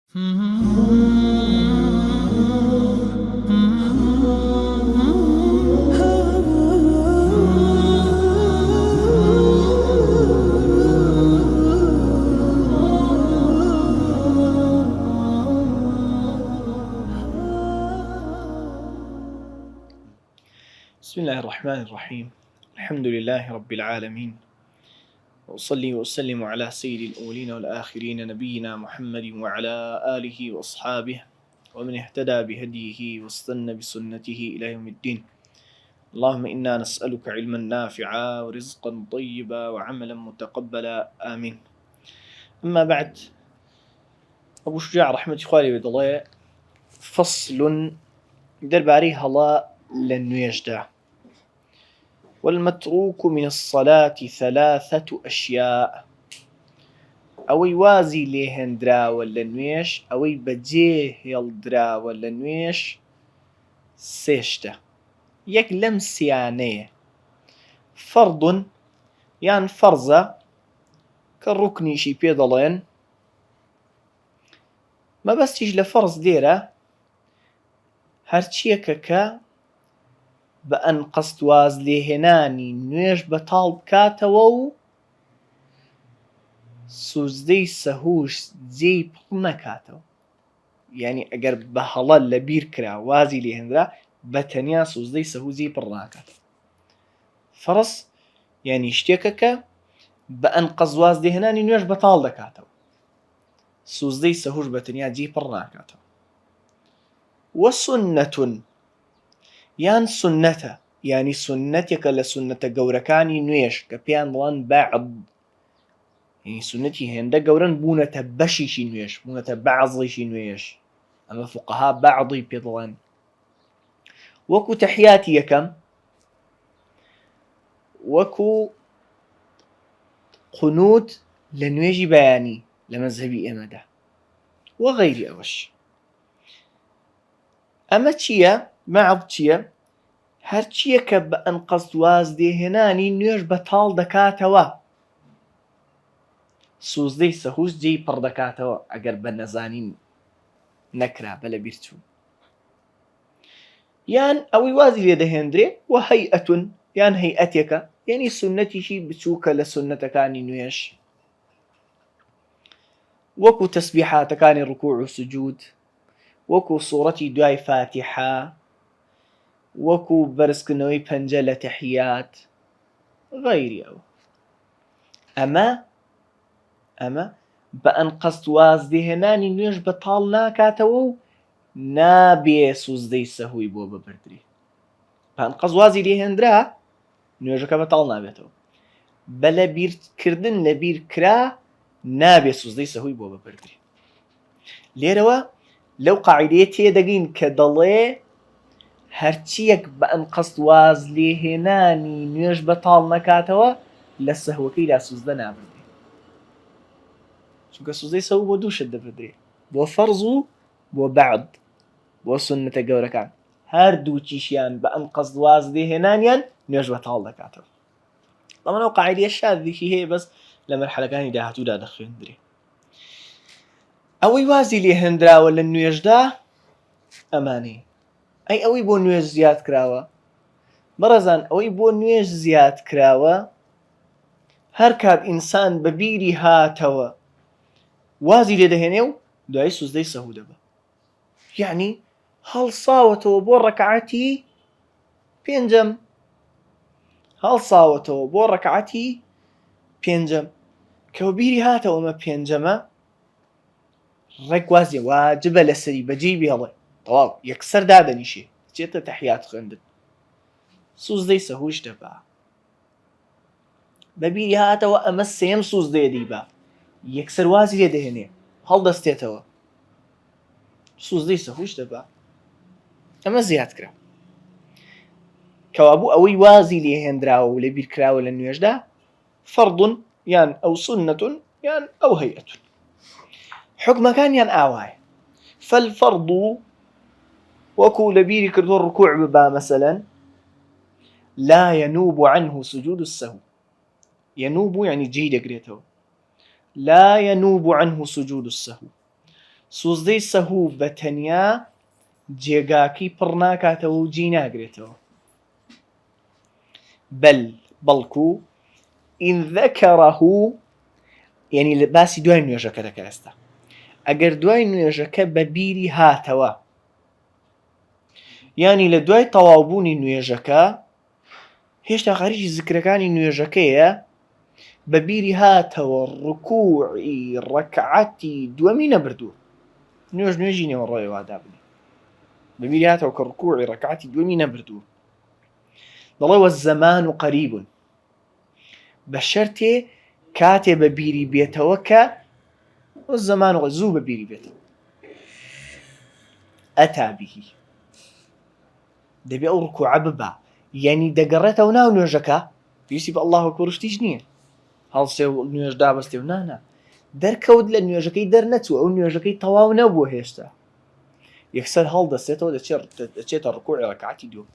بسم الله الرحمن الرحيم. الحمد لله رب العالمين، وأصلي وأسلم على سيد الأولين والآخرين نبينا محمد وعلى آله وأصحابه ومن اهتدى بهديه واستنى بسنته إلى يوم الدين. اللهم إنا نسألك علما نافعا ورزقا طيبا وعملا متقبلا آمين. أما بعد، أبو شجاع رحمة خوالي بدڵێ فصل دەربارەی هەڵا لە نوێژدا. والمتروك من الصلاة ثلاثة أشياء. أوي وازي ليهندرا ولا نويش، أوي بجيه يلدرا ولا نويش سيشتا. يك لمسيانيه فرض يعني فرزة كالركني شي بيضلين ما بس تيجي لفرز ديرة هرچيككا بأن قصد واز ليهناني نويش بطال كاتوو سوزدەی سەهوش جێی پڕ نەکاتەوە. یعنی ئەگەر بە هەڵە لەبیر کرا وازی لێهێنرا بە تەنیا سوزدەی سەهوو جێی پڕ ناکات. فەرز یعنی شتێکە کە بە ئەنقەز واز لێهێنانی نوێژ بەتاڵ دەکاتەوە، سوزدەی سەهوش بە تەنیا جێی پڕ ناکاتەوە. وەسونەتون یان سونەتە، یعنی سونەتێکە لە سونەتە گەورەکانی نوێژ کە پێیان بڵێن بەعض، يعني سنتي هێندە گەورن بوونەتە بەشیشی نوێژ، بوونەتە بەعضیشی نوێژ. ئەمە فوقەها بەعضی پێ دەڵێن. وەکو تەحیاتی یەکەم، وەکو قونوت لە نوێژی بەیانی لە مەزهەبی ئێمەدا وەغەیری ئەوەش. ئەمە چییە؟ بەعض چییە؟ هەرچییە کە بە ئەنقەز واز لێهێنانی نوێژ بەتاڵ دەکاتەوە، سوزدەی سەهوش جێی پڕ دەکاتەوە ئەگەر بە نەزانین نەکرا بە لە بیرچوو. یان ئەوەی وازی لێ دەهێنرێ و هەیئەتون یان هەیئەتێکە، یعنی سونەتیشی بچووکە لە سونەتەکانی نوێژ، وەکو تەسبیحاتەکانی ڕکوع و سوجود، وەکو سوورەتی دوای فاتحە، وەکو بەرزکردنەوەی پەنجە لە تەحیات غەیری ئەوە. ئەمە بە ئەنقەز واز لێهێنانی نوێژ بەتاڵ ناکاتەوە و نابێ سوزدەی سەهووی بۆ ببردرێ. بە ئەنقەز وازی لێهێنرا نوێژەکە بەتاڵ نابێتەوە، بە لە بیرکردن لە بیر کرا نابێ سوزدەی سەهووی بۆ ببردرێ. لێرەوە لەو قاعیدەیە تێدەگەین کە دەڵێ هەرچیەک بە ئەنقەز واز لێهێنانی نوێژ بەتاڵ نەکاتەوە لە سەهوەکەیدا سوزدە نابردرێ، چونکە سوزدەی سەهوو بۆ دوو شت دەبردرێ، بۆ فەرز و بۆ بەعض، بۆ سونەتە گەورەکان. هەردووچیشیان بە ئەنقەز واز لێهێنانیان نوێژ بەتاڵ دەکاتەوە. بەڵام ئەو قاعیدەیە شادێکی هەیە، بەس لە مەرحەلەکانی داهاتوودا دەخوێندرێ. ئەوەی وازی لێهێنراوە لە نوێژدا ئەمانەیە. ئەوەی بۆ نوێژ زیاد کراوە، بەڕێزان ئەوەی بۆ نوێژ زیاد کراوە هەر کات ئینسان بە بیری هاتەوە وازی لێ دەهێنێ و دوای سوزدەی سەهوو دەبە. یعنی هەڵساوەتەوە بۆ ڕەکعەتی پێنجەم، هەڵساوەتەوە بۆ ڕەکعەتی پێنجەم کەوە بیری هاتەوە ئەمە پێنجەمە، ڕێک وازیە واجبە لەسەری بەجێی بێڵێ تەواو یەکسەر دادەنیشێ چێتە تەحیات خوێندن، سوزدەی سەهووش دەبا. بە بیری هاتەوە ئەمە سێم سوزدەیە دەیبا، یەکسەر وازی لێ دەهێنێ هەڵدەستێتەوە، سوزدەی سەهووش دەبا. ئەمە زیاد کرا کەوا بوو ئەوەی وازی لێهێنراوە و لە بیر کراوە لە نوێژدا فەرض یان ئەو سونەتون یان ئەو هەیئەتون. حکمەکانیان ئاوایە. فەالفەرض وەکو لە بیری کردووە ڕکوع ببا مەسەلەن، لا ينوب عنه سجود السهو. ينوب يعني جێی دەگرێتەوە. لا ينوب عنه سجود السهو، سوزدەی سەهوو بە تەنیا جێگاکەی پڕ ناکاتەوە و جێی ناگرێتەوە. بەڵکو ئین ذەکەڕەهو یعنی لە باسی دوای نوێژەکە دەکە ئێستا. ئەگەر دوای نوێژەکە بە بیری هاتەوە یانی لە دوای تەواوبوونی نوێژەکە هێشتا خەریکی زیکرەکانی نوێژەکەیە بە بیری هاتەوە ڕکوعی ڕەکعەتی دووەمی نەبردووە، نوێژی نێوەڕۆی وادا بنی بە بیری هاتەوە کە ڕکوعی ڕەکعەتی دووەمی نەبردووە، دەڵێ وەزەمان و قەریبون، بە شەرتێ کاتێ بە بیری بێتەوە کە وەزەمان و زوو بە بیری بێتەوە. ئەتا بیهی دەبێ ئەو ڕکوعە ببا، یعنی دەگەڕێتەوە ناو نوێژەکە پێویستی بە ئەڵڵاهو ئەکبەر شتیش نییە، هەڵسێ و نوێژ دابەستێ و نانا دەرکەوت لە نوێژەکەی دەرنەچوو، ئەو نوێژەکەی تەواو نەبووە هێشتا، یەکسەر هەڵدەستێتەوە دەچێتە ڕکوعی ڕەکعەتی دووەم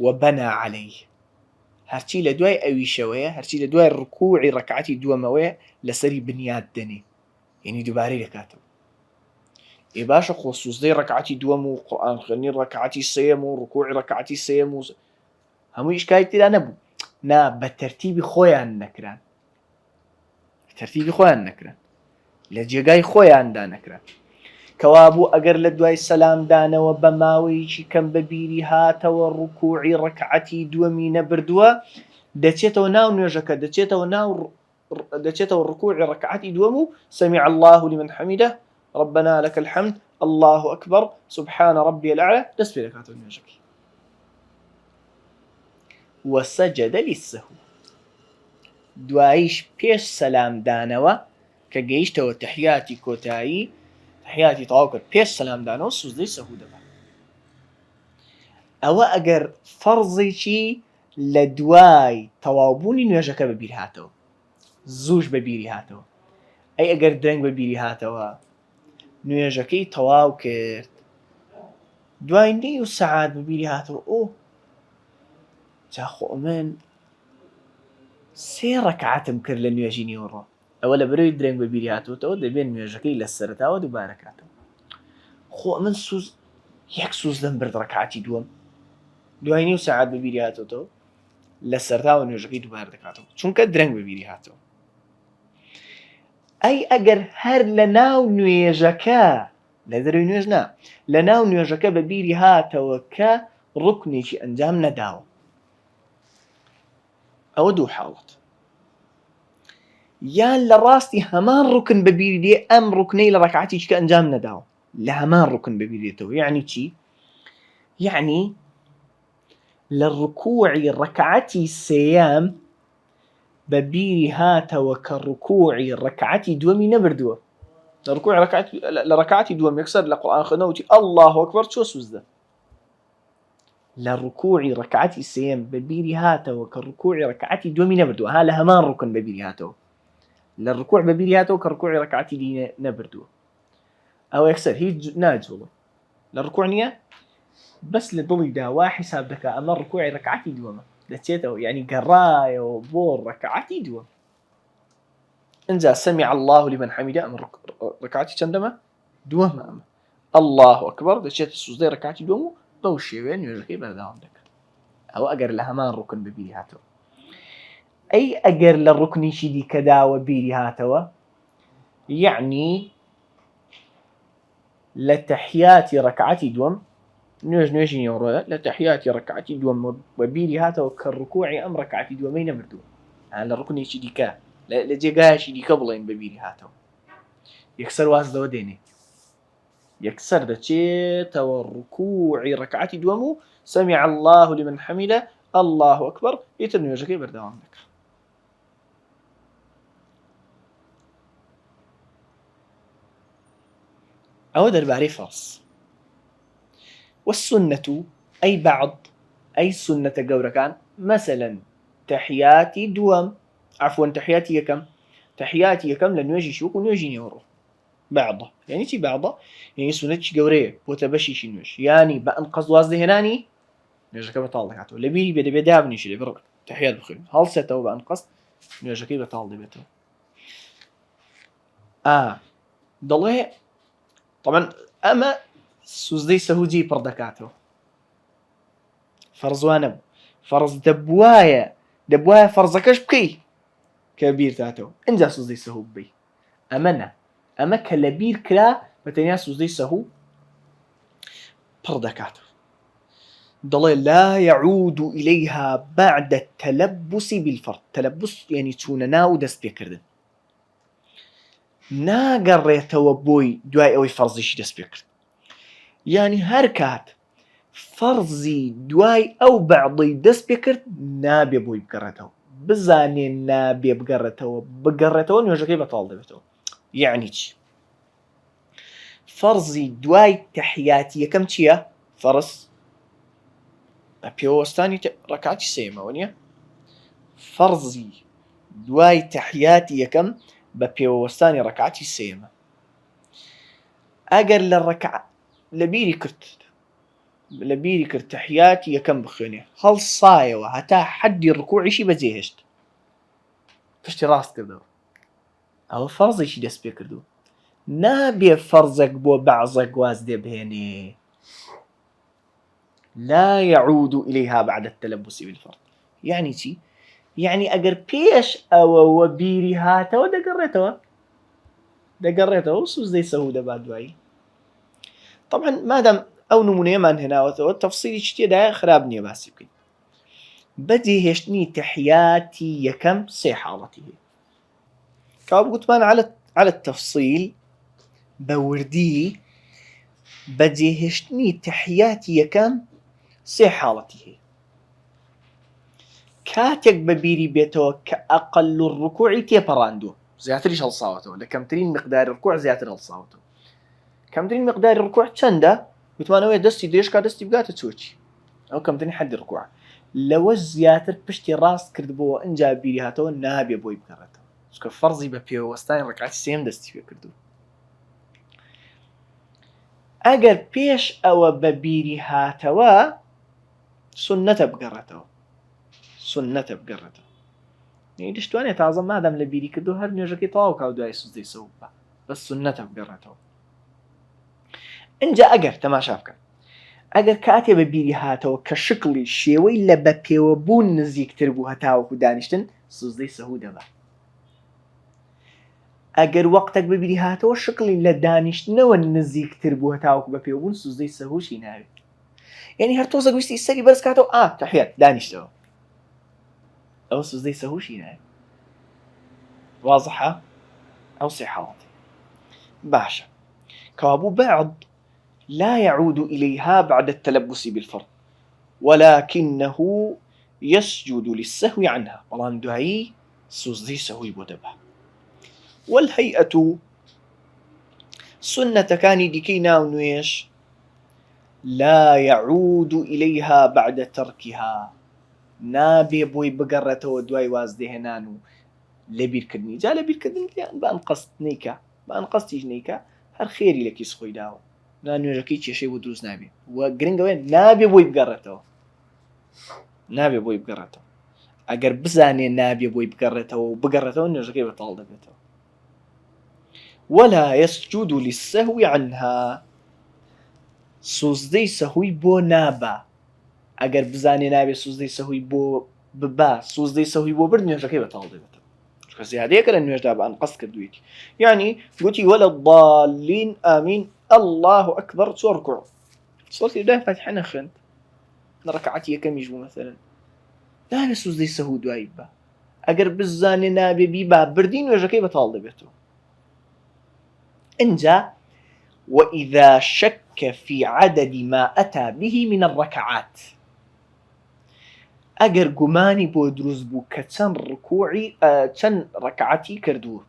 وبەنا عەلەیه، هەرچی لە دوای ئەویشەوەیە، هەرچی لە دوای ڕکوعی ڕەکعەتی دووەمەوەیە لەسەری بنیاد دەنێ، یعنی دووبارەی دەکاتەوە. ئێ باشە خۆ سوزدەی ڕەکعەتی دووەم و قورئان خوێندنی ڕەکعەتی سێیەم و ڕکوعی ڕەکعەتی سێیەم و هەمووی ئیشکالی تێدا نەبوو، نا بە تەرتیبی خۆیان نەکران، تەرتیبی خۆیان نەکران، لە جێگای خۆیاندا نەکران، کەوا بوو ئەگەر لە دوای سەلامدانەوە بە ماوەیەکی کەم بە بیری هاتەوە ڕکوعی ڕەکعەتی دووەمی نەبردووە دەچێتەوە ناو نوێژەکە، دەچێتەوە ڕکوعی ڕەکعەتی دووەم و سەمیع الله لمن حەمیدە ربنا لك الحمد الله أكبر سبحان ربي الأعلى دەست پێ دەکاتەوە نوێژەکەی. وسجد للسهو دواییش پێش سەلامدانەوە کە گەیشتەوە تەحیاتی کۆتایی، تەحیاتی تەواو کرد پێش سەلامدانەوە سوزدەی سەهو دەبات. ئەوە ئەگەر فەرزێکی لە دوای تەواوبوونی نوێژەکە بەبیر هاتەوە، زووش بەبیری هاتەوە. ئەی ئەگەر درەنگ بەبیری هاتەوە نوێژەکەی تەواو کرد دوای نێو سەعات بەبیری هاتەوە ئۆ جاخۆ من سێ ڕەکعەتم کرد لە نوێژی نیوەڕۆ، ئەوە لە بەرەوەی درەنگ بەبیری هاتووەتەوە دەبێت نوێژەکەی لە سەرەتاوە دووبارە کاتەوە. خۆ من یەک سوزدەم برد ڕەکعەتی دووەم دوای نێو سەعات بەبیری هاتووەتەوە لە سەرەتاوە نوێژەکەی دووبارە دەکاتەوە چونکە درەنگ بەبیری هاتەوە. ئەی ئەگەر هەر لە ناو نوێژەکە لە دەروی نوێژ نا لە ناو نوێژەکە بەبیری هاتەوە کە ڕوکنێکی ئەنجام نەداوە، ئەوە دوو حاڵەت، یان لە ڕاستی هەمان ڕوکن بەبیری دێ ئەم ڕوکنەی لە ڕەکعەتێکی کە ئەنجام نەداوە لە هەمان ڕوکن بەبیرێتەوە. یعنی چی؟ یعنی لە ڕکوعی ڕەکعەتی سێیەم بەبیری هاتەوە کە ڕکوعی ڕەکعەتی دووەمی نەبردووە، لە ڕەکعەتی دووەم یەکسەر لە قورئان خوێندنەوتی الله ئەکبەر چۆ سوزدە، لە ڕکوعی ڕەکعەتی سێیەم بەبیری هاتەوە کە ڕکوعی ڕەکعەتی دووەمی نەبردووە، ها لە هەمان ڕوکن بەبیری هاتەوە، لە ڕکوع بەبیری هاتەوە کە ڕکوعی ڕەکعەتی دی نەبردووە، ئەوە یەکسەر هیچ ناجوڵە لە ڕکوع نییە، بەس لە دڵیدا وا حیساب دەکا ئەمە ڕکوعی ڕەکعەتی دووەمە دەچێتەوە، یعنی گەڕایەوە بۆ ڕەکعەتی دووەم. ئەنجا سەمیع الله لمن حەمیدە ئەمە ڕەکعەتی چەندەمە؟ دووەمە، ئەمە الله ئەکبەر دەچێتە سوزدەی ڕەکعەتی دووەم و بەو شێوەیە نوێژەکەی بەردەوام دەکات. ئەوە ئەگەر لە هەمان ڕوکن بەبیری هاتەوە. ئەی ئەگەر لە ڕوکنیشی دیکەداوە بیری هاتەوە، یعنی لە تەحیاتی ڕەکعەتی دووەم نوێژی نیوەڕۆیە لە تەحیاتی ڕەکعەتی دووەم بەبیری هاتەوە کە ڕکوعی ئەم ڕەکعەتی دووەمەی نەبردووە، لە ڕوکنێکی دیکە لە جێگایەکی دیکە بڵێن بەبیری هاتەوە، یەکسەر وازدەوە دێنێ، یەکسەر دەچێتەوە ڕکوعی ڕەکعەتی دووەم و سەمیع الله لمن حەمیدە الله ئەکبەر ئیتر نوێژەکەی بەردەوام دەکات. ئەوە دەربارەی فەرز. والسنة أي بعض أي سنة جوركان مثلا تحياتي دوام عفوا تحياتي يكم تحياتي يكم لأنه يجي شوك ونيجي يورو بعضه يعني شي بعضه يعني سنة جورية وتبشي شي نوش يعني بأنقذ وازده هناني نيجي بطال دكاتو لبي بدي بدابني شي لبر تحيات بخير هل ستو بأنقذ نيجي بطال دبته ضلي طبعا ئەمە سوزدەی سەهوجی پڕ دەکاتەوە فەرزوانە بوو فەرز دەبوایە فەرزەکەش بکەی کە بیرتاتەوە ئەنجا سوزدەی سەهو ببەی ئەمە نە ئەمە کە لە بیر کرا بەتەنیا سوزدەی سەهو پڕ دەکاتەوە دەڵێ لا يعود إليها بعد التلبس بالفرض تلبس يعني چوونە ناو دەست پێکردن ناگەڕێتەوە بۆی دوای ئەوەی فەرزیشی دەست پێکرد یعنی هەر کات فەرزی دوای ئەو بەعضەی دەست پێکرد نابێ بۆی بگەڕێتەوە بزانێ نابێ بگەڕێتەوە نوێژەکەی بەتاڵ دەبێتەوە یعنی چی فەرزی دوای تەحیاتی یەکەم چییە فەرز بە پێوەستانی ڕەکعاتی سێمەوە نییە فەرزی دوای تەحیاتی یەکەم بە پێوەستانی ڕەکعاتی سێمە ئەگەر لە بیری کرد تەحیاتی یەکەم بخوێنێ هەڵسایەوە هەتا حەدی ڕکوعیشی بەجێهێشت پشتی ڕاست کردەوە ئەوە فەرزێکی دەست پێ کردو نابێ فەرزێک بۆ بەعزێک گواز دێبهێنێ لا يعود إليها بعد التلبس بالفرض يعني چی؟ يعني ئەگەر پێش ئەوەوە بیری هاتەوە دەگەڕێتەوە سوزدەی سەهو دەبات دوایی طبعا مادام ئەو نمونەیەمان هێناوەتەوە تەفسیری تێدایە خراب نییە باسی بکەین بەجێهێشتنی تەحیاتی یەکەم سێ حاڵەتی هەیە کە گوتمان على التفصیل بەوردی بەجێهێشتنی تەحیاتی یەکەم سێ حاڵەتی هەیە کاتێک بەبیری بێتەوە کە ئەقل الڕکوعی تێپەڕاندووە زیاتریش هەڵساوەتەوە لە کەمترین مقداری ڕکوع زیاتر هەڵساوەتەوە کەمترین مقداری ڕکوع چەندە گوتمانەوەی دەستی دێشکا دەستی بگاتە چۆچی ئەو کەمترین حەدی ڕکوع لەوە زیاتر پشتی ڕاست کردبەوە ئەنجا بیری هاتەوە نابێ بۆی بگەڕێتەوە چونکە فەرزی بە پێوەستانی ڕەکعاتی سێم دەستی پێ کردو ئەگەر پێش ئەوە بە بیری هاتەوە سنەتە بگەڕێتەوە دەشتوانێت تازە مادەم لە بیری کردو هەر نوێژەکەی تەواو کاو دوای سوزدەی سەهو بە بەس سنەتە بگەڕێتەوە ئەنجا ئەگەر تەماشا بکەن ئەگەر کاتێ بە بیری هاتەوە کە شکڵی شێوەی لە بەپێوەبوون نزیکتر بوو هەتاوەکو دانیشتن سوزدەی سەهو دەبات ئەگەر وەقتێک بە بیری هاتەوە شکڵی لە دانیشتنەوە نزیکتر بوو هەتاوەکو بەپێوەبوون سوزدەی سەهوشی ناوێت یعنی هەر تۆزە گویستی سەری بەرز کاتەوە تەحیات دانیشتەوە ئەوە سوزدەی سەهوشی ناوێت واضحە ئەو سێ حاڵەتی باشە كابو بعض لا يعود إليها بعد التلبس بالفرض ولكنه يسجد للسهو عنها بلان دوایی سوزدەی سەهوی بۆ دەبا والهيئة سنة كاني ديكي ناو نويش لا يعود إليها بعد تركها نابي بوي بقرته دوای وازدهێنان و لەبیرکردنی جا لەبیرکردن بەئەم قەست نیکە بەئەم قەستیش نیکە هەر خێری لە کیس خۆی داوە نا نوێژەکەی کێشەی بۆ دروست نابێ وە گرنگەوەی نابێ بۆی بگەڕێتەوە ئەگەر بزانێ نابێ بۆی بگەڕێتەوە نوێژەکەی بەتاڵ دەبێتەوە ولا يسجد للسهو عنها سوزدەی سەهوی بۆ نابا ئەگەر بزانێ نابێ سوزدەی سەهوی بۆ ببا سوزدەی سەهوی بۆ برد نوێژەکەی بەتاڵ دەبێتەوە چونکە زیادەیەکە لە نوێژدا بە ئەم قەست کردوویەتی یعنی گوتی ولا الضالین ئامین الله ئەکبەر چۆ ڕکوع سڵاتی دوای فاتحە نەخوێند لە ڕەکعەتی یەکەمیش بوو مەسەلەن نابێ سوزدەی سەهو دوایی ببا ئەگەر بزانێ نابێ بیبا بردی نوێژەکەی بەتاڵ دەبێتەوە ئەنجا وإذا شك في عدد ما أتى به من الركعات ئەگەر گومانی بۆ دروست بوو کە چەند ڕەکعەتی کردووە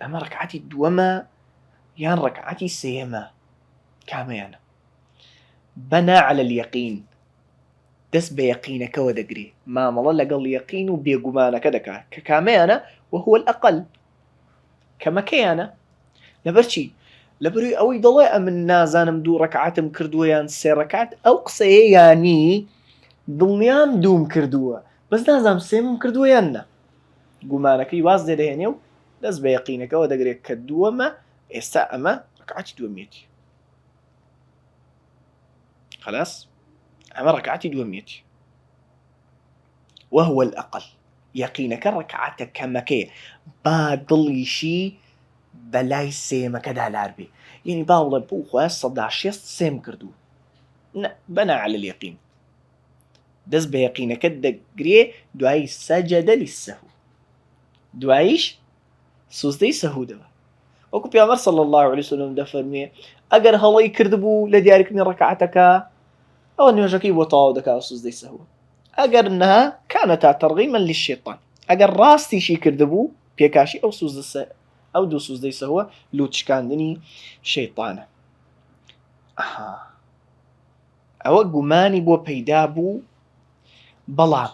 ئەمە ڕەکعەتی دووەمە یان ڕەکعەتی سێیەمە کامەیانە بەنا على اليقين دەست بە یەقینەکەوە دەگرێ مامەڵە لەگەڵ یەقین و بێگومانەکە دەکات کە کامەیانە وهو الأقل کەمەکەیانە لەبەرچی لەبەروی ئەوەی دەڵێ ئەمن نازانم دوو ڕەکعەتم کردووە یان سێ ڕەکعەت ئەو قسەیە یانی دڵنیام دووم کردووە بەس نازانم سێمم کردووە یان نە گومانەکەی واز دەهێنێ و دەست بە یەقینەکەەوە دەگرێت کە دووەمە ئێستا ئەمە ڕکعەتی دووەمیەتی خلاص ئەمە ڕکعەتی دووەمیەتی وهو الأقل يقينك ڕکعەتە کەمەکەیە با دڵیشی بەلای سێمەکەدا لاربێ یعنی با بڵێ بۆ خۆیان سەدا شێست سێم کردو بەنا على اليقين دەست بە یەقینەکەت دەگرێ دوایی سەجەدە للسەهو دواییش سوزدەی سەهودەوە وەکو پێغەمبەر صلی الله عليه وسلم دەفەرمێ ئەگەر هەڵەی کردبوو لە دیاریکردنی ڕکعەتەکە ئەوە نوێژەکەی بۆ تەواو دەکات سوزدەی سەهوە ئەگەر نەها كانتا ترغيما للشيطان ئەگەر ڕاستیشی کردبوو پێکاشی ئەو سوزدە ئەو دوو سوزدەی سەهوە لوچکاندنی شەیطانە ئەوە گومانی بۆ پەیدا بوو بەڵام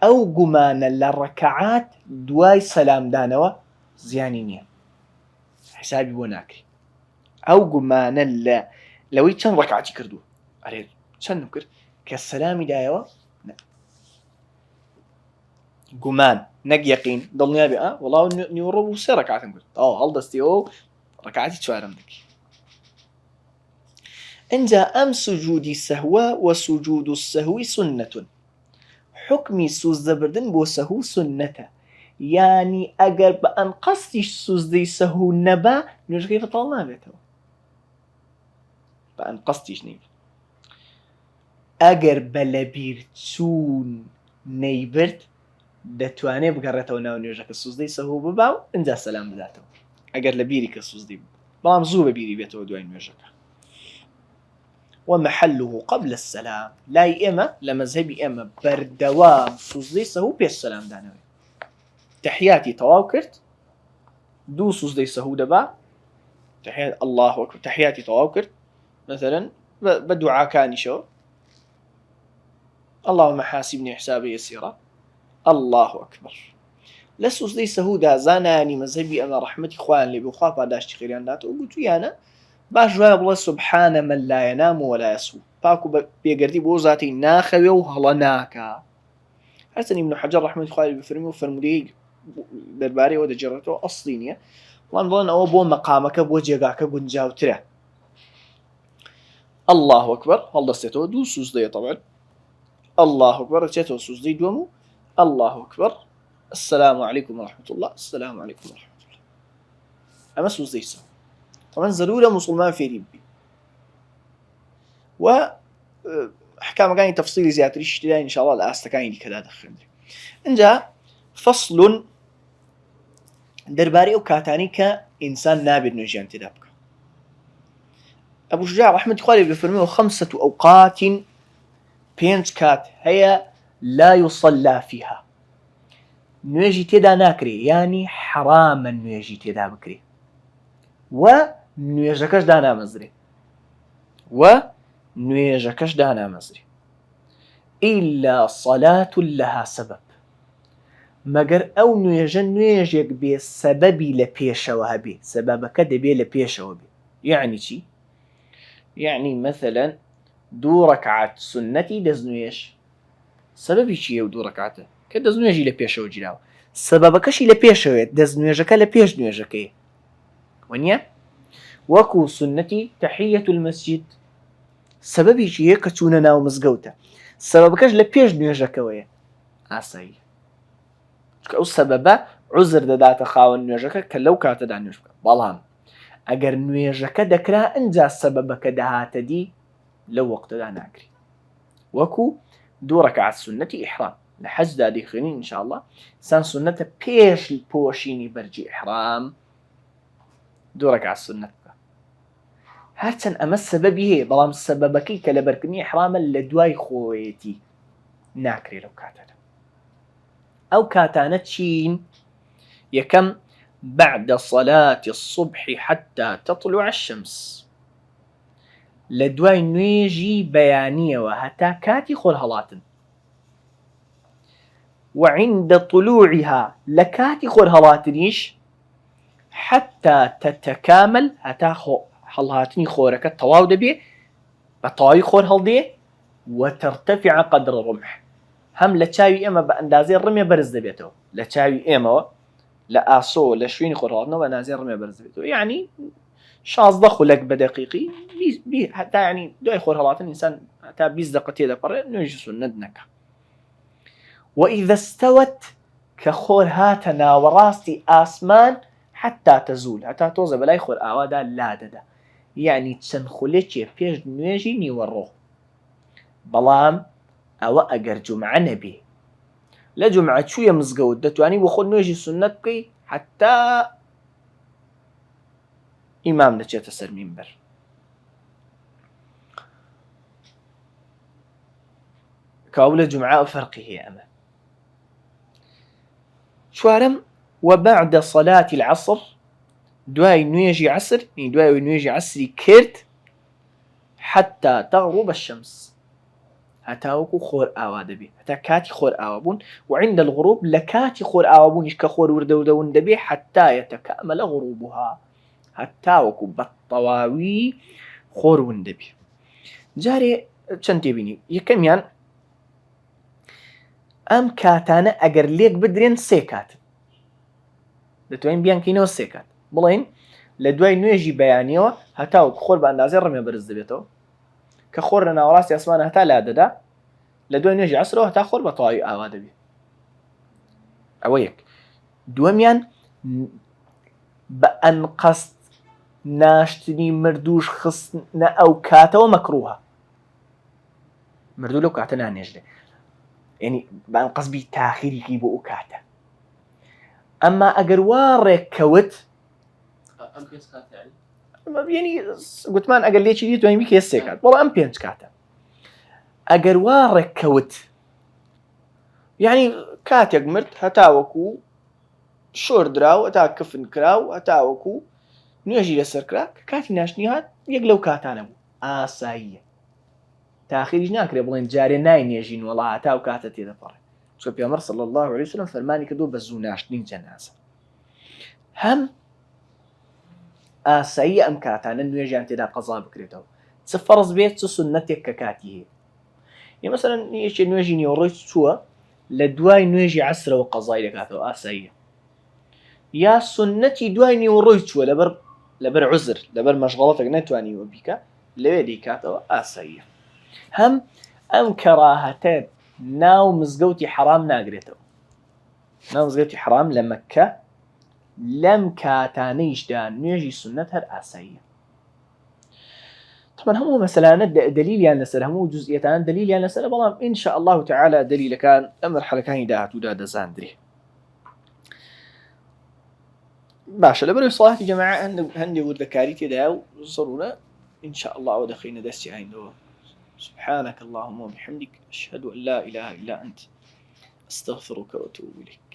ئەو گومانە لە ڕەکەعات دوای سەلامدانەوە زیانی نییە حسابی بۆ ناکەی ئەو گومانە لەوەی چەند ڕەکعاتی کردووە ئەرێ چەندم کرد کە سەلامی دایەوە گومان نەک یەقین دڵنیابێ وەڵاو نیوەڕۆ بوو سێ ڕەکعاتم کرد هەڵدەستیەوە و ڕەکعاتی چوارەم دەکەی اینجا ئەم سوجودی سەهوە و سوجود السەهوی سنەتون حکمی سوزدەبردن بۆ سەهوو سنەتە یانی ئەگەر بە ئەم قەستیش سوزدەی سەهوو نەبا نوێژەکەی بەتاڵ نابێتەوە بە ئەم قەستیش نەبێت ئەگەر بە لەبیر چوون نەیبرد دەتوانێت بگەڕێتەوە ناو نوێژەکە سوزدەی سەهوو ببا و ئینجا سەلام بداتەوە ئەگەر لە بیری کە سوزدەی بوو بەڵام زوو بە بیری بێتەوە دوای نوێژەکە ومحله قبل السلام لاي إما لمذهبي إما بردوام سوزدەی سەهوو پێش سەلام دانەوەی تحياتي تەواو کرد دوو سوزدەی سەهوو دەبا تحيات الله أكبر تحياتي تەواو کرد مثلا بدعاكانيشو اللهم حاسبني حسابي يسيرا الله أكبر لسوزدەی سەهوو دا زانانی مذهبي أما رحمتي خوان لي بخوا پاداشتی خێریان داتەوە وگوتو یانە باش وای بڵێ سبحانە من لا ينام ولا يسهو پاک و بێگەردی بۆ زاتی ناخەوێ و هەڵە ناکا هەرچەند ئیبن حەجەر ڕەحمەتی خوای لێ بفەرمێ و فەرمودەی دەربارەیەوە دەجێڕێتەوە ئەسڵی نییە بەڵام دەڵێن ئەوە بۆ مەقامەکە بۆ جێگاکە گونجاوترە الله أكبر هەڵدەستێتەوە دوو سوزدەیە طبعا الله أكبر ئەچێتەوە سوزدەی دووەم و الله أكبر السلام عليكم ورحمة الله السلام عليكم ورحمة الله أما سوزدەی سەهوو طبعا ضرورة مسلمان فێری ببی و احکامەکانی تەفسیلی زیاتریش تێدا إن شاء الله لە ئاستەکانی دیکەدا دەخوێنرێ اینجا فەصل دەربارەی ئەو کاتانی کە ئینسان نابێت نوێژیان تێدا بکە ئەبوو شوجاع ڕەحمەتی خوا لێ بفەرمێ خەمسەة ئەوقات پێنج کات هەیە لا يصلى فيها نوێژی تێدا ناکرێ یانی حرامە نوێژی تێدا بکرێ و نوێژەکەش دانامەزرێ إلا صلاة لها سبب مەگەر ئەو نوێژە نوێژێک بێ سەبەبی لە پێشەوە هەبێ سەبەبەکە دەبێ لە پێشەوە بێ یعنی چی؟ یعنی مثلا دوو ڕەکعات سنەتی دەستنوێژ سەبەبی چییە و دوو ڕەکعاتە کە دەستنوێژی لە پێشەوە گیراوە سەبەبەکەشی لە پێشەوێت دەستنوێژەکە لە پێش نوێژەکەی وەنیە وەکو سنەتی تەحیەت المەسجد سەبەبی چییە کە چوونە ناو مزگەوتە سەبەبەکەش لە پێش نوێژەکەوەیە ئاسایی چکە ئەو سەبەبە عوزر دەداتە خاوەن نوێژەکە کە لەو کاتەدا نوێژ بکە بەڵام ئەگەر نوێژەکە دەکرا ئەنجا سەبەبەکە دەهاتە دی لەو وەقتەدا ناکری وەکو دوو ڕەکعات سنەتی ئیحرام لە حەجدا دەیخوێنین إن شاء الله سان سنەتە پێش پۆشینی بەرجی ئیحرام دوو ڕەکعات سنەت بکە هەرچەند ئەمە سەبەبی هەیە بەڵام سەبەبەکەی کە لە بەرکردنی ئیحرامە لە دوای خۆیەتی ناکرێ لەو کاتەدا ئەو کاتانە چین یەکەم بعد صلاة الصبح حتى تطلع الشمس لە دوای نوێژی بەیانیەوە هەتا کاتی خۆر هەڵاتن وعند طلوعها لە کاتی خۆر هەڵاتنیش حتى تتكامل هەتا هەڵهاتنی خۆرەکە تەواو دەبێ بە تەواوی خۆر هەڵدێ وترتفع قدر الرمح هەم لە چاوی ئێمە بە ئەندازەی ڕمێ بەرز دەبێتەوە لە چاوی ئێمەوە لە ئاسۆ لە شوێنی خۆرهڵاتنەوە بە ئەندازەی ڕمێ بەرز دەبێتەوە یعنی 16 خولك بدقيقي حتى يعني دوای خۆر هەڵاتن ئینسان تا 20 دقة تێدەپەڕێت نوێژی سونەت نەکە. وإذا استوت کە خۆر هاتە ناوەڕاستی ئاسمان حتى تزول هەتا تۆزە بەلای خۆر ئاوادا لا دەدا، یعنی چەند خولێکێ پێش نوێژی نیوەڕۆ. بەڵام ئەوە ئەگەر جومعە نەبێ، لە جومعە چوویە مزگەوت دەتوانی بۆ خۆ نوێژی سونەت بکەی حتى ئیمام دەچێتە سەر مینبەر. کاو لە جومعە فەرقی هەیە ئەمە. چوارەم وبعد صلاة العصر دوای نوێژی عسر، دوای نوێژی عسری کرد حتى تغرب الشمس هەتاوەکو خۆر ئاوا دەبێ، هەتا کاتی خۆر ئاوا بوون. وعند الغروب لە کاتی خۆر ئاوا بوونیش کە خۆر وردەودەون دەبێ حتى يتكامل غروبها هەتاوەکو بەتەواوی خۆر ون دەبێ. جارێ چەند تێبینی یەکەمیان ئەم کاتانە ئەگەر لێک بدرێن سێ کات دەتوانین بیانکەینەوە سێ کات. بڵێن لە دوای نوێژی بەیانیەوە هەتاوەکو خۆر بە ئەندازەی ڕمێ بەرز دەبێتەوە کە خۆر لە ناوەڕاستی ئاسمانە هەتا لا دەدا، لە دوای نوێژی عەسرەوە هەتا خۆر بە تەواوی ئاوا دەبێت. ئەوە یەک. دووەمیان بە ئەنقەست ناشتنی مردوش خستنە ئەو کاتەوە مەکروهە، مردوو لەو کاتە نانێژرێ، یعنی بە ئەنقەست تاخیریکی بۆ ئەو کاتە. ئەمما ئەگەر وا ڕێککەوت یعنی گوتمان ئەگەر لێکی دی توانین بیکە سێ کات، بەڵام ئەم 5 کاتە. ئەگەر وا ڕێککەوت یعنی کاتێک مرد هەتاوەکو شۆر دراو، هەتا کفن کراو، هەتاوەکو نوێژی لەسەر کرا کە کاتی ناشتنی هات یەک لەو کاتانە بوو، ئاساییە، تاخیریش ناکرێ بڵێن جارێ ناینێژین وەڵا هەتا و کاتە تێدەپەڕێ. چۆ پێغەمبەر صلی الله علیه وسلم فەرمانی کردووە بە زوو ناشتنی جەنازە. هەم ئاسایی ئەم کاتانە نوێژیان تێدا قەزا بکرێتەوە، چ فەرز بێت چ سونەتێک کە کاتی هەیە. یعنی مەسەلەن یەکێ نوێژی نیوەڕۆی چووە لە دوای نوێژی عەسرەوە قەزای دەکاتەوە، ئاساییە. یا سنەتی دوای نیوەڕۆی چووە لەبەر عوزر، لەبەر مەشغەڵەتێک نەتوانیوە بیکە، لەوێ دەیکاتەوە، ئاساییە. هەم ئەم کەڕاهەتە ناو مزگەوتی حەرام ناگرێتەوە. ناو مزگەوتی حەرام لە مەککە لەم کاتانەیشدا نوێژی سنەت هەر ئاساییە. طبعا هەموو مەسەلانە دلیلیان لەسەر، هەموو جزئیەتان دلیلیان لەسەر، بەڵام ئین شاء الله تعالى دلیلەکان ئەم مەرحەلەکانی داهاتوودا دەزاندرێ. باشە لەبەرەوەی سەڵاتی جەماعە هەندێک وردەکاری تێدایە و زڕورە، إن شاء الله ئەوە دەخینە دەستی ئاینەوە. سبحانك اللهم وبحمدك أشهد أن لا إله إلا أنت أستغفرك وأتوب إليك.